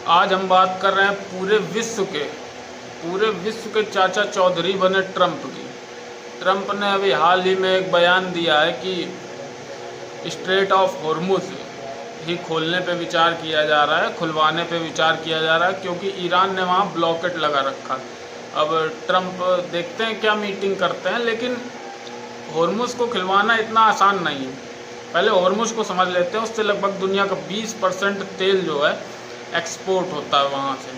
आज हम बात कर रहे हैं पूरे विश्व के चाचा चौधरी बने ट्रंप की। ट्रंप ने अभी हाल ही में एक बयान दिया है कि स्ट्रेट ऑफ हॉर्मुज़ ही खोलने पे विचार किया जा रहा है, खुलवाने पे विचार किया जा रहा है, क्योंकि ईरान ने वहाँ ब्लॉकेट लगा रखा। अब ट्रंप देखते हैं क्या मीटिंग करते हैं, लेकिन हॉर्मुज़ को खिलवाना इतना आसान नहीं है। पहले हॉर्मुज़ को समझ लेते हैं। उससे लगभग दुनिया का 20% तेल जो है एक्सपोर्ट होता है वहाँ से।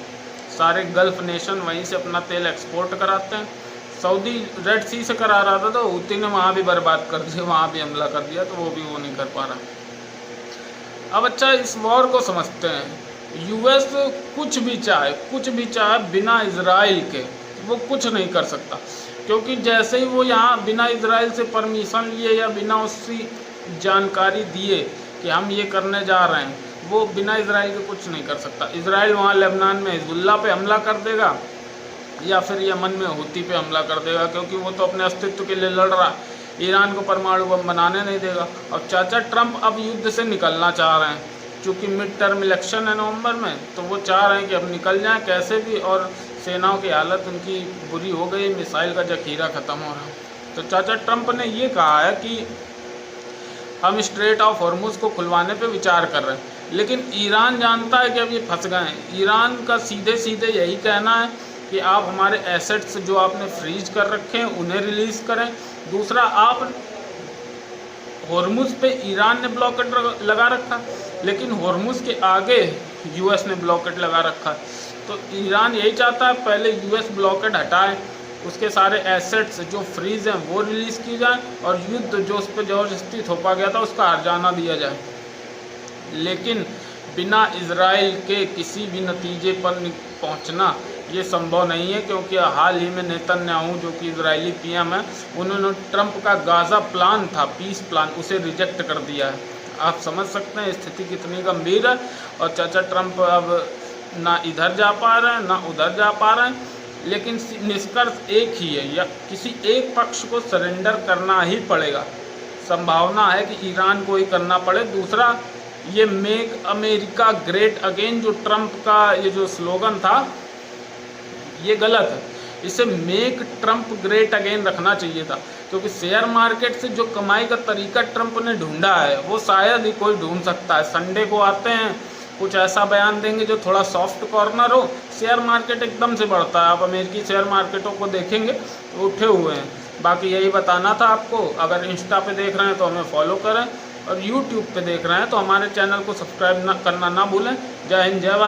सारे गल्फ़ नेशन वहीं से अपना तेल एक्सपोर्ट कराते हैं। सऊदी रेड सी से करा रहा था, तो हूती ने वहाँ भी बर्बाद कर दिया, वहाँ भी हमला कर दिया, तो वो नहीं कर पा रहा। अब अच्छा, इस वॉर को समझते हैं। यूएस कुछ भी चाहे बिना इजराइल के वो कुछ नहीं कर सकता, क्योंकि जैसे ही वो यहाँ बिना इजराइल से परमिशन लिए या बिना उसकी जानकारी दिए कि हम ये करने जा रहे हैं, वो बिना इजराइल के कुछ नहीं कर सकता। इजराइल वहाँ लेबनान में हिजबुल्ला पे हमला कर देगा या फिर यमन में हूती पे हमला कर देगा, क्योंकि वो तो अपने अस्तित्व के लिए लड़ रहा है। ईरान को परमाणु बम बनाने नहीं देगा। और चाचा ट्रंप अब युद्ध से निकलना चाह रहे हैं, क्योंकि मिड टर्म इलेक्शन है नवंबर में, तो वो चाह रहे हैं कि अब निकल जाएं कैसे भी। और सेनाओं की हालत उनकी बुरी हो गई, मिसाइल का जखीरा ख़त्म हो रहा है। तो चाचा ट्रंप ने ये कहा है कि हम स्ट्रेट ऑफ हॉर्मुज़ को खुलवाने पे विचार कर रहे हैं, लेकिन ईरान जानता है कि अब ये फंस गए हैं। ईरान का सीधे सीधे यही कहना है कि आप हमारे एसेट्स जो आपने फ्रीज कर रखे हैं उन्हें रिलीज़ करें। दूसरा, आप हॉर्मुज़ पे ईरान ने ब्लॉकेट लगा रखा, लेकिन हॉर्मुज़ के आगे यूएस ने ब्लॉकेट लगा रखा। तो ईरान यही चाहता है पहले यूएस ब्लॉकेट हटाए, उसके सारे एसेट्स जो फ्रीज हैं वो रिलीज़ की जाए, और युद्ध जो उस पर ज़बरदस्ती थोपा गया था उसका हर्जाना दिया जाए। लेकिन बिना इजराइल के किसी भी नतीजे पर पहुंचना ये संभव नहीं है, क्योंकि हाल ही में नेतन्याहू जो कि इजरायली पीएम है, उन्होंने ट्रंप का गाज़ा प्लान था, पीस प्लान, उसे रिजेक्ट कर दिया है। आप समझ सकते हैं स्थिति कितनी गंभीर है। और चाचा ट्रंप अब ना इधर जा पा रहे हैं ना उधर जा पा रहे हैं, लेकिन निष्कर्ष एक ही है, या किसी एक पक्ष को सरेंडर करना ही पड़ेगा। संभावना है कि ईरान को ही करना पड़े। दूसरा, ये मेक अमेरिका ग्रेट अगेन जो ट्रंप का ये जो स्लोगन था, ये गलत है। इसे मेक ट्रंप ग्रेट अगेन रखना चाहिए था, क्योंकि शेयर मार्केट से जो कमाई का तरीका ट्रंप ने ढूंढा है वो शायद ही कोई ढूंढ सकता है। संडे को आते हैं, कुछ ऐसा बयान देंगे जो थोड़ा सॉफ्ट कॉर्नर हो, शेयर मार्केट एकदम से बढ़ता है। आप अमेरिकी शेयर मार्केटों को देखेंगे तो उठे हुए हैं। बाकी यही बताना था आपको। अगर इंस्टा पे देख रहे हैं तो हमें फॉलो करें, और यूट्यूब पे देख रहे हैं तो हमारे चैनल को सब्सक्राइब करना ना भूलें। जय हिंद, जय भारत।